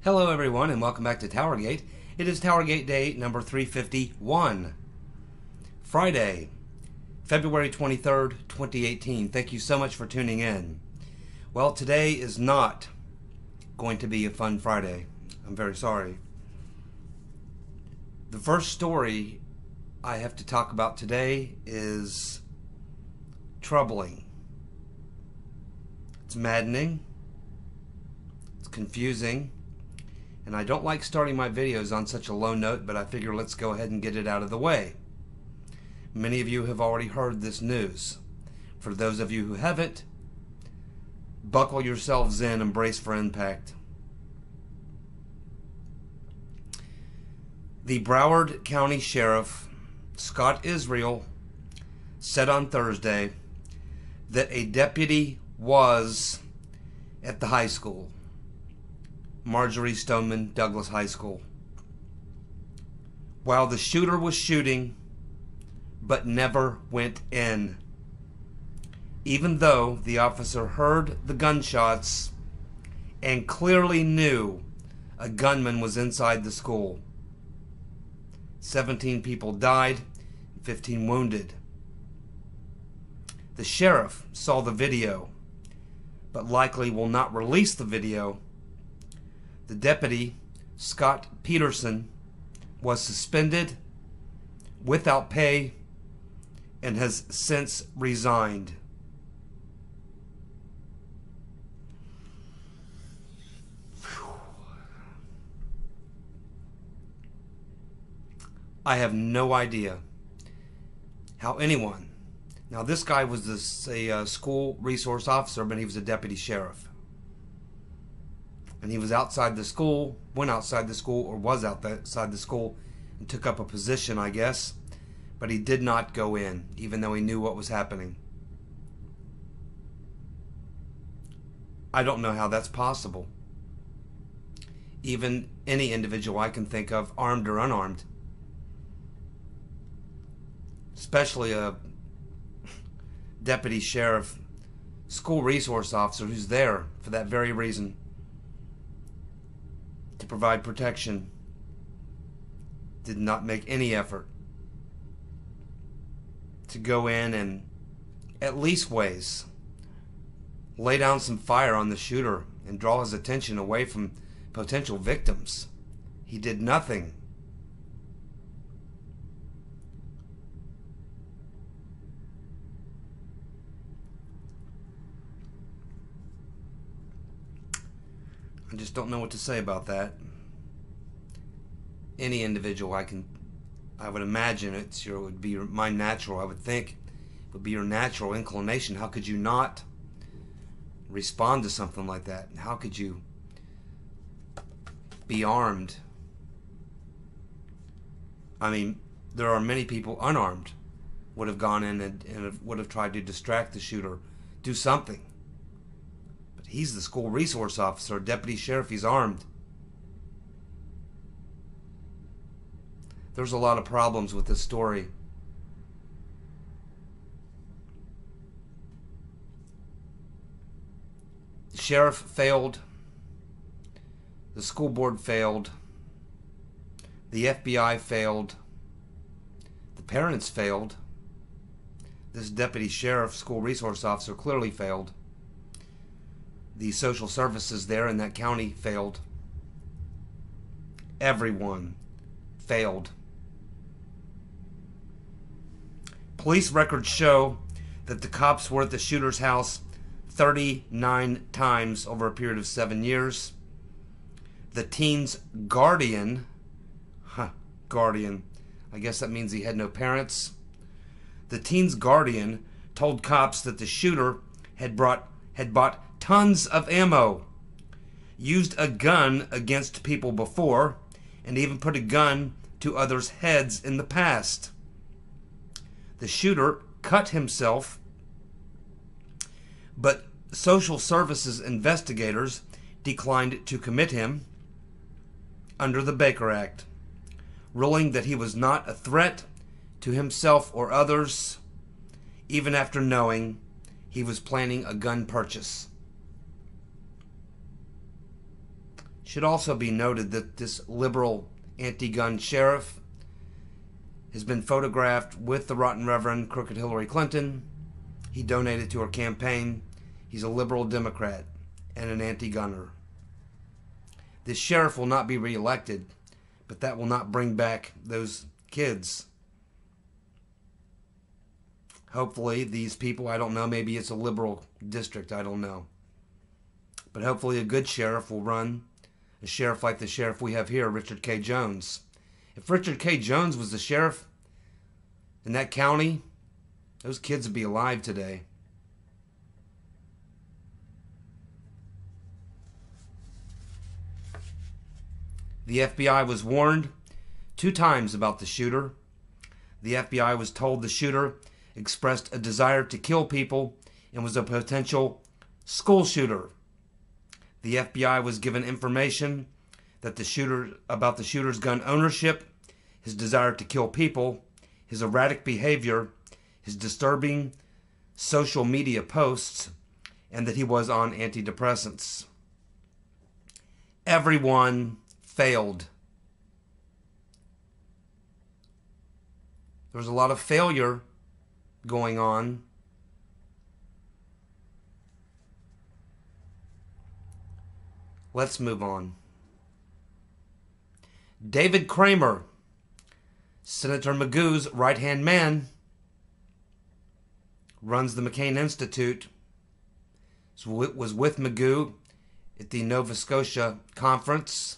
Hello everyone and welcome back to TowerGate. It is TowerGate Day number 351. Friday, February 23rd, 2018. Thank you so much for tuning in. Well, today is not going to be a fun Friday. I'm very sorry. The first story I have to talk about today is troubling. It's maddening. It's confusing. And I don't like starting my videos on such a low note, but I figure let's go ahead and get it out of the way. Many of you have already heard this news. For those of you who haven't, buckle yourselves in and brace for impact. The Broward County Sheriff, Scott Israel, said on Thursday that a deputy was at the high school, Marjorie Stoneman Douglas High School, while the shooter was shooting but never went in, even though the officer heard the gunshots and clearly knew a gunman was inside the school. 17 people died, 15 wounded. The sheriff saw the video, but likely will not release the video. The deputy, Scott Peterson, was suspended without pay and has since resigned. I have no idea how anyone... Now, this guy was a school resource officer, but he was a deputy sheriff. And he was outside the school, went outside the school, or was outside the school and took up a position, I guess. But he did not go in, even though he knew what was happening. I don't know how that's possible. Even any individual I can think of, armed or unarmed, especially a deputy sheriff, school resource officer who's there for that very reason, to provide protection, did not make any effort to go in and at least ways lay down some fire on the shooter and draw his attention away from potential victims. He did nothing. I just don't know what to say about that. Any individual I would imagine it would be my natural, I would think, it would be your natural inclination. How could you not respond to something like that? How could you be armed? I mean, there are many people unarmed would have gone in and would have tried to distract the shooter, do something. He's the school resource officer, deputy sheriff. He's armed. There's a lot of problems with this story. The sheriff failed. The school board failed. The FBI failed. The parents failed. This deputy sheriff, school resource officer, clearly failed. The social services there in that county failed. Everyone failed. Police records show that the cops were at the shooter's house 39 times over a period of 7 years. The teen's guardian, guardian, I guess that means he had no parents. The teen's guardian told cops that the shooter had bought tons of ammo, used a gun against people before, and even put a gun to others' heads in the past. The shooter cut himself, but social services investigators declined to commit him under the Baker Act, ruling that he was not a threat to himself or others, even after knowing he was planning a gun purchase. Should also be noted that this liberal anti-gun sheriff has been photographed with the Rotten Reverend Crooked Hillary Clinton. He donated to her campaign. He's a liberal Democrat and an anti-gunner. This sheriff will not be reelected, but that will not bring back those kids. Hopefully these people, I don't know, maybe it's a liberal district, I don't know. But hopefully a good sheriff will run, a sheriff like the sheriff we have here, Richard K. Jones. If Richard K. Jones was the sheriff in that county, those kids would be alive today. The FBI was warned 2 times about the shooter. The FBI was told the shooter expressed a desire to kill people and was a potential school shooter. The FBI was given information that about the shooter's gun ownership, his desire to kill people, his erratic behavior, his disturbing social media posts, and that he was on antidepressants. Everyone failed. There was a lot of failure going on. Let's move on. David Kramer, Senator Magoo's right-hand man, runs the McCain Institute, was with Magoo at the Nova Scotia conference.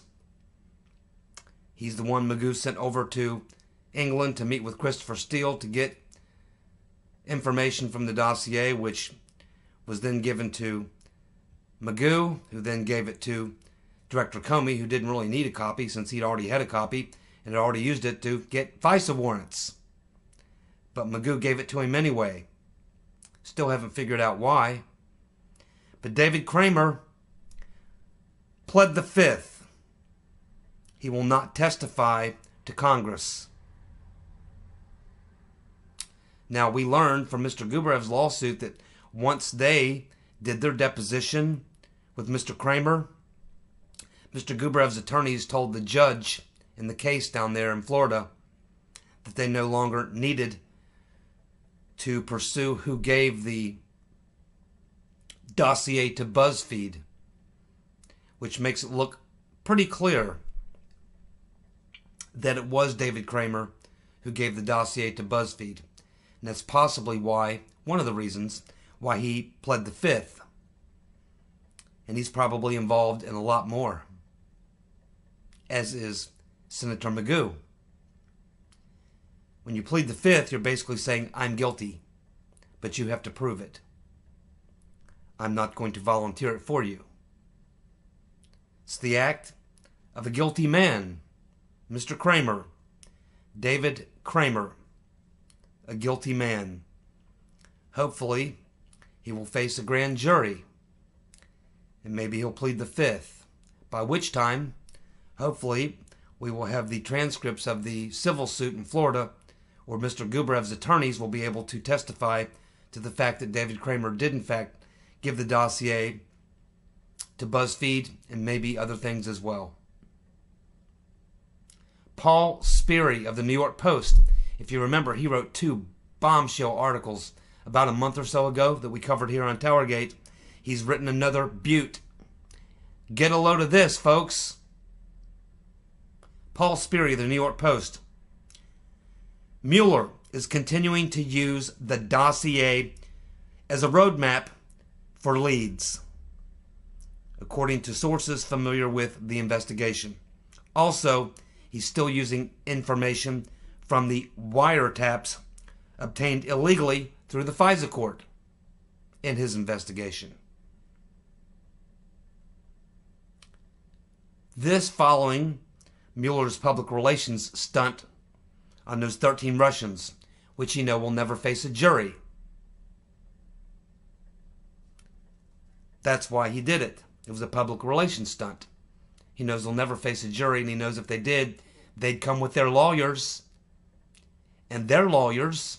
He's the one Magoo sent over to England to meet with Christopher Steele to get information from the dossier, which was then given to Magoo, who then gave it to Director Comey, who didn't really need a copy since he'd already had a copy and had already used it to get FISA warrants. But Magoo gave it to him anyway. Still haven't figured out why. But David Kramer pled the fifth. He will not testify to Congress. Now, we learned from Mr. Gubarev's lawsuit that once they did their deposition with Mr. Kramer, Mr. Gubarev's attorneys told the judge in the case down there in Florida that they no longer needed to pursue who gave the dossier to BuzzFeed, which makes it look pretty clear that it was David Kramer who gave the dossier to BuzzFeed. And that's possibly why, one of the reasons, why he pled the fifth. And he's probably involved in a lot more, as is Senator Magoo. When you plead the fifth, you're basically saying, I'm guilty, but you have to prove it. I'm not going to volunteer it for you. It's the act of a guilty man, Mr. Kramer, David Kramer, a guilty man. Hopefully, he will face a grand jury, and maybe he'll plead the fifth, by which time, hopefully, we will have the transcripts of the civil suit in Florida, where Mr. Gubarev's attorneys will be able to testify to the fact that David Kramer did, in fact, give the dossier to BuzzFeed and maybe other things as well. Paul Sperry of the New York Post, if you remember, he wrote 2 bombshell articles about a month or so ago that we covered here on TowerGate. He's written another beaut. Get a load of this, folks. Paul Sperry of the New York Post. Mueller is continuing to use the dossier as a roadmap for leads, according to sources familiar with the investigation. Also, he's still using information from the wiretaps obtained illegally through the FISA court in his investigation. This following Mueller's public relations stunt on those 13 Russians, which he knows will never face a jury. That's why he did it. It was a public relations stunt. He knows they'll never face a jury, and he knows if they did, they'd come with their lawyers, and their lawyers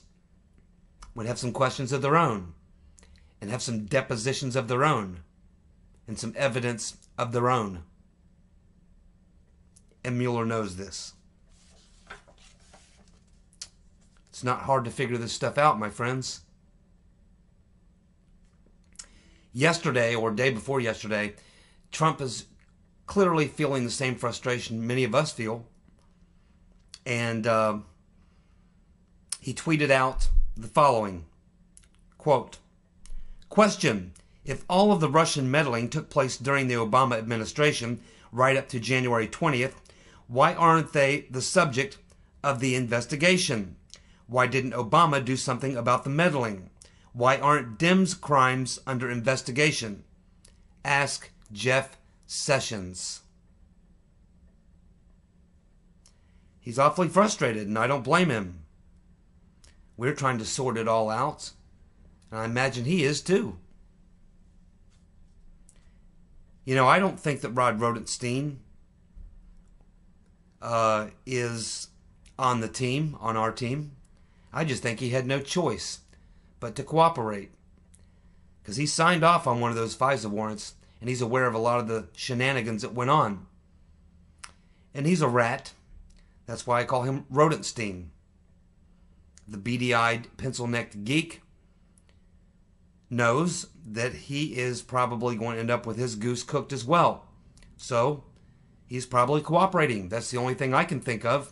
would have some questions of their own, and have some depositions of their own, and some evidence of their own. And Mueller knows this. It's not hard to figure this stuff out, my friends. Yesterday, or day before yesterday, Trump is clearly feeling the same frustration many of us feel. And he tweeted out the following, quote, "Question, if all of the Russian meddling took place during the Obama administration, right up to January 20th, why aren't they the subject of the investigation? Why didn't Obama do something about the meddling? Why aren't Dems' crimes under investigation? Ask Jeff Sessions." He's awfully frustrated, and I don't blame him. We're trying to sort it all out, and I imagine he is too. You know, I don't think that Rod Rodenstein is on the team, on our team. I just think he had no choice but to cooperate. Because he signed off on one of those FISA warrants, and he's aware of a lot of the shenanigans that went on. And he's a rat. That's why I call him Rodenstein. The beady-eyed, pencil-necked geek knows that he is probably going to end up with his goose cooked as well. So, he's probably cooperating. That's the only thing I can think of.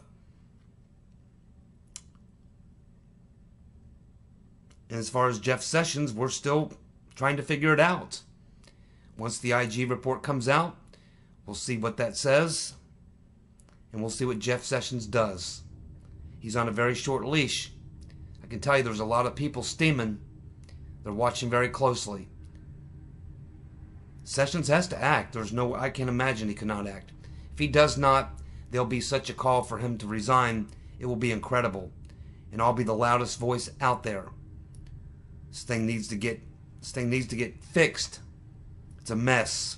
And as far as Jeff Sessions, we're still trying to figure it out. Once the IG report comes out, we'll see what that says. And we'll see what Jeff Sessions does. He's on a very short leash. I can tell you there's a lot of people steaming. They're watching very closely. Sessions has to act. I can't imagine he cannot act. If he does not, there'll be such a call for him to resign. It will be incredible. And I'll be the loudest voice out there. This thing needs to get fixed. It's a mess.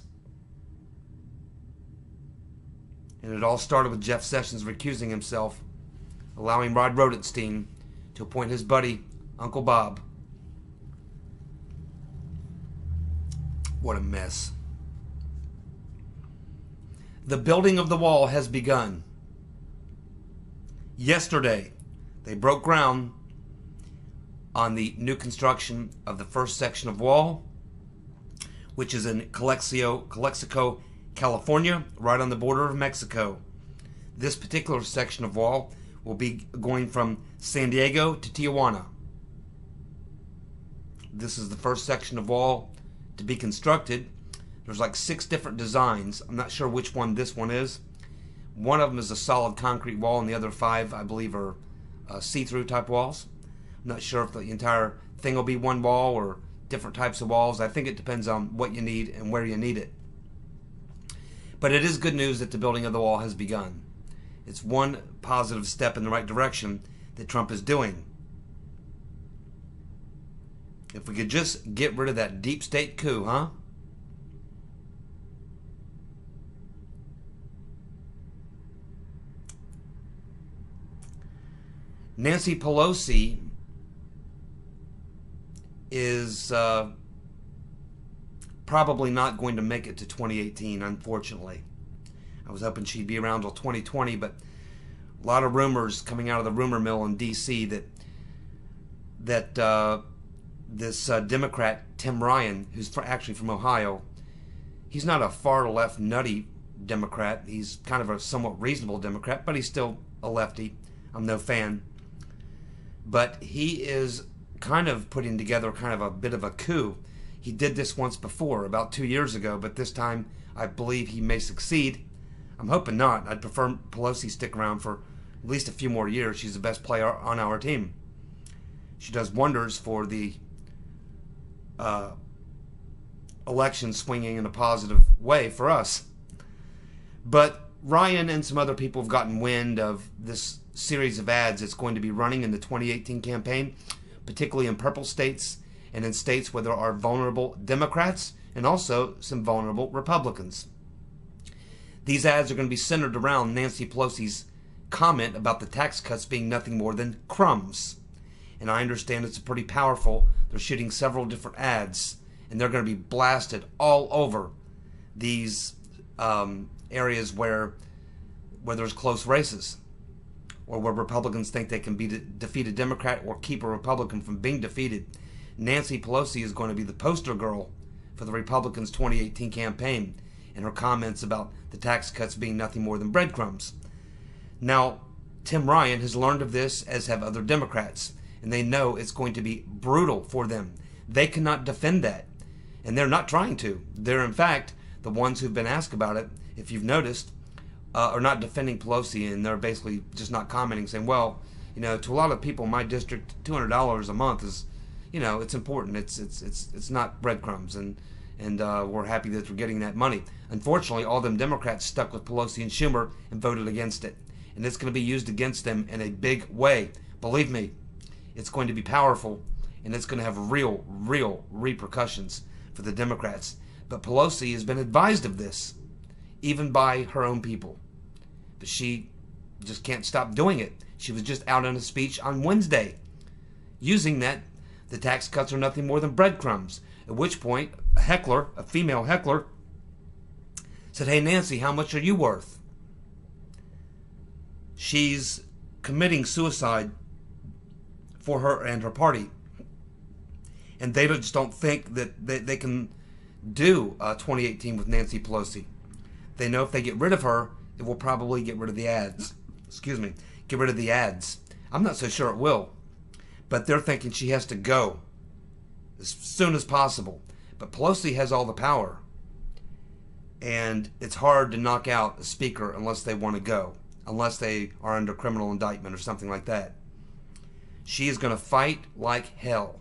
And it all started with Jeff Sessions recusing himself, allowing Rod Rodenstein to appoint his buddy, Uncle Bob. What a mess. The building of the wall has begun. Yesterday, they broke ground on the new construction of the first section of wall, which is in Calexico, California, right on the border of Mexico. This particular section of wall will be going from San Diego to Tijuana. This is the first section of wall to be constructed. There's like 6 different designs. I'm not sure which one this one is. One of them is a solid concrete wall, and the other 5, I believe, are see-through type walls. I'm not sure if the entire thing will be one wall or different types of walls. I think it depends on what you need and where you need it. But it is good news that the building of the wall has begun. It's one positive step in the right direction that Trump is doing. If we could just get rid of that deep state coup, huh? Nancy Pelosi is probably not going to make it to 2018, unfortunately. I was hoping she'd be around till 2020, but a lot of rumors coming out of the rumor mill in D.C. that this Democrat, Tim Ryan, who's actually from Ohio, he's not a far-left nutty Democrat. He's kind of a somewhat reasonable Democrat, but he's still a lefty. I'm no fan. But he is kind of putting together kind of a bit of a coup. He did this once before, about 2 years ago, but this time I believe he may succeed. I'm hoping not. I'd prefer Pelosi stick around for at least a few more years. She's the best player on our team. She does wonders for the election swinging in a positive way for us. But Ryan and some other people have gotten wind of this series of ads that's going to be running in the 2018 campaign, particularly in purple states and in states where there are vulnerable Democrats and also some vulnerable Republicans. These ads are going to be centered around Nancy Pelosi's comment about the tax cuts being nothing more than crumbs. And I understand it's pretty powerful. They're shooting several different ads, and they're going to be blasted all over these areas where where there's close races, or where Republicans think they can defeat a Democrat or keep a Republican from being defeated. Nancy Pelosi is going to be the poster girl for the Republicans' 2018 campaign, and her comments about the tax cuts being nothing more than breadcrumbs. Now, Tim Ryan has learned of this, as have other Democrats, and they know it's going to be brutal for them. They cannot defend that, and they're not trying to. They're, in fact, the ones who've been asked about it, if you've noticed, are not defending Pelosi, and they're basically just not commenting, saying, well, to a lot of people in my district, $200 a month is, it's important. It's not breadcrumbs, and we're happy that we're getting that money. Unfortunately, all them Democrats stuck with Pelosi and Schumer and voted against it, and it's going to be used against them in a big way. Believe me, it's going to be powerful, and it's going to have real repercussions for the Democrats. But Pelosi has been advised of this, even by her own people. But she just can't stop doing it. She was just out in a speech on Wednesday using that the tax cuts are nothing more than breadcrumbs. At which point, a female heckler, said, hey, Nancy, how much are you worth? She's committing suicide for her and her party. And they just don't think that they can do 2018 with Nancy Pelosi. They know if they get rid of her, it will probably get rid of the ads. Get rid of the ads. I'm not so sure it will. But they're thinking she has to go as soon as possible. But Pelosi has all the power. And it's hard to knock out a speaker unless they want to go. Unless they are under criminal indictment or something like that. She is going to fight like hell.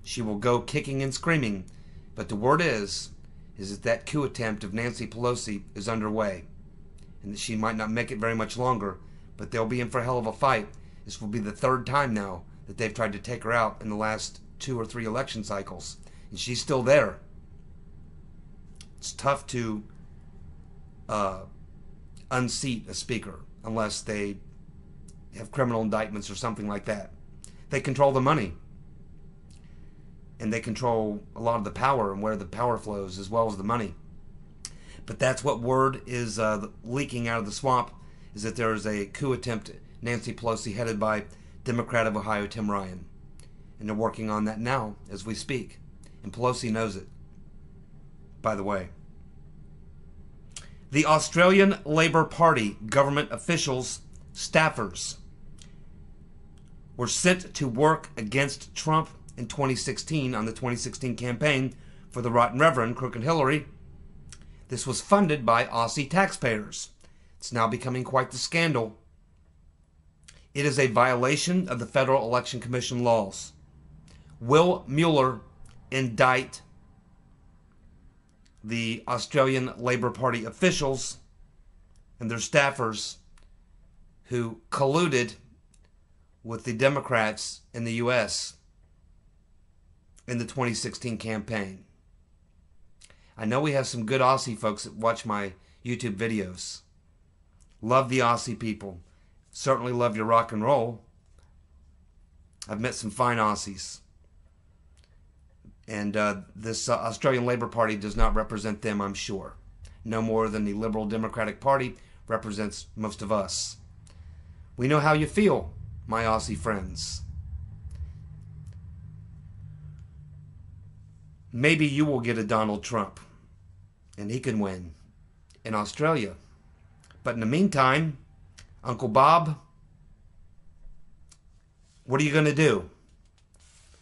She will go kicking and screaming. But the word is that coup attempt of Nancy Pelosi is underway. And that she might not make it very much longer, but they'll be in for a hell of a fight. This will be the third time now that they've tried to take her out in the last 2 or 3 election cycles. And she's still there. It's tough to unseat a speaker unless they have criminal indictments or something like that. They control the money. And they control a lot of the power and where the power flows as well as the money. But that's what word is leaking out of the swamp, is that there is a coup attempt, Nancy Pelosi, headed by Democrat of Ohio, Tim Ryan. And they're working on that now as we speak. And Pelosi knows it, by the way. The Australian Labor Party government officials, staffers, were sent to work against Trump in 2016 on the 2016 campaign for the Rotten Reverend, Crooked Hillary. This was funded by Aussie taxpayers. It's now becoming quite the scandal. It is a violation of the Federal Election Commission laws. Will Mueller indict the Australian Labor Party officials and their staffers who colluded with the Democrats in the U.S. in the 2016 campaign? I know we have some good Aussie folks that watch my YouTube videos. Love the Aussie people. Certainly love your rock and roll. I've met some fine Aussies. And this Australian Labor Party does not represent them, I'm sure. No more than the Liberal Democratic Party represents most of us. We know how you feel, my Aussie friends. Maybe you will get a Donald Trump, and he can win in Australia. But in the meantime, Uncle Bob, what are you going to do?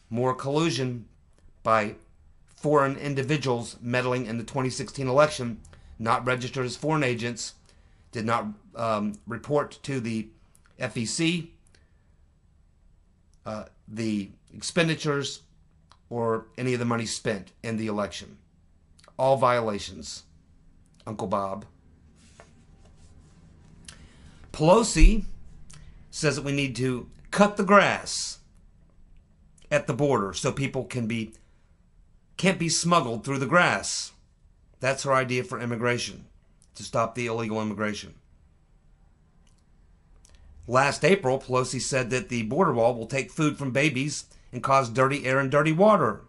More collusion by foreign individuals meddling in the 2016 election, not registered as foreign agents, did not report to the FEC the expenditures or any of the money spent in the election. All violations, Uncle Bob. Pelosi says that we need to cut the grass at the border so people can't be smuggled through the grass. That's her idea for immigration, to stop the illegal immigration. Last April, Pelosi said that the border wall will take food from babies and cause dirty air and dirty water.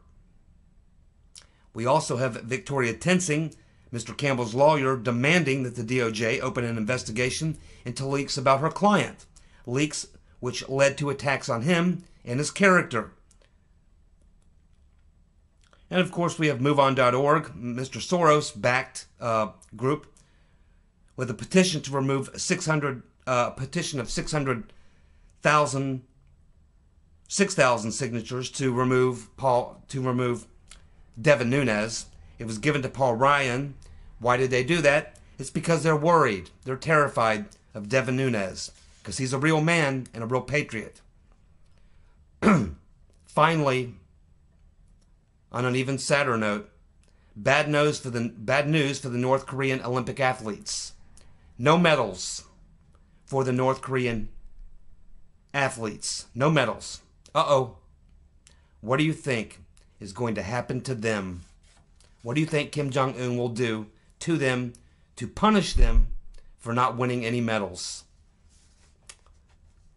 We also have Victoria Tensing Mr. Campbell's lawyer demanding that the DOJ open an investigation into leaks about her client. Leaks which led to attacks on him and his character. And of course, we have MoveOn.org, Mr. Soros-backed group, with a petition to remove 6,000 signatures to remove Devin Nunes. It was given to Paul Ryan. Why did they do that? It's because they're worried. They're terrified of Devin Nunes because he's a real man and a real patriot. Finally, on an even sadder note, bad news for the North Korean Olympic athletes. No medals for the North Korean athletes. No medals. Uh-oh. What do you think is going to happen to them? What do you think Kim Jong-un will do to them to punish them for not winning any medals?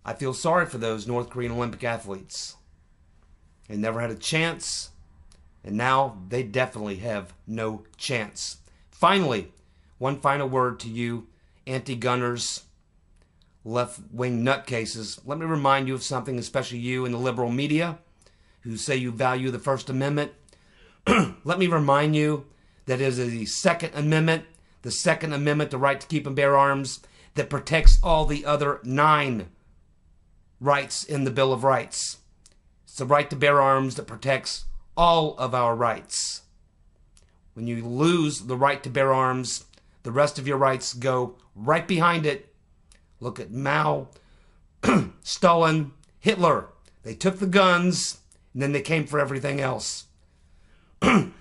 I feel sorry for those North Korean Olympic athletes. They never had a chance, and now they definitely have no chance. Finally, one final word to you anti-gunners, left-wing nutcases. Let me remind you of something, especially you in the liberal media who say you value the First Amendment. Let me remind you that it is the Second Amendment, the right to keep and bear arms, that protects all the other 9 rights in the Bill of Rights. It's the right to bear arms that protects all of our rights. When you lose the right to bear arms, the rest of your rights go right behind it. Look at Mao, Stalin, Hitler. They took the guns, and then they came for everything else.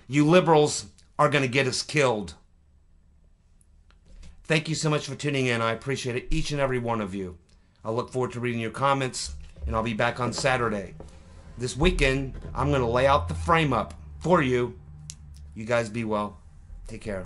You liberals are going to get us killed. Thank you so much for tuning in. I appreciate it, each and every one of you. I look forward to reading your comments, and I'll be back on Saturday. This weekend, I'm going to lay out the frame up for you. You guys be well. Take care.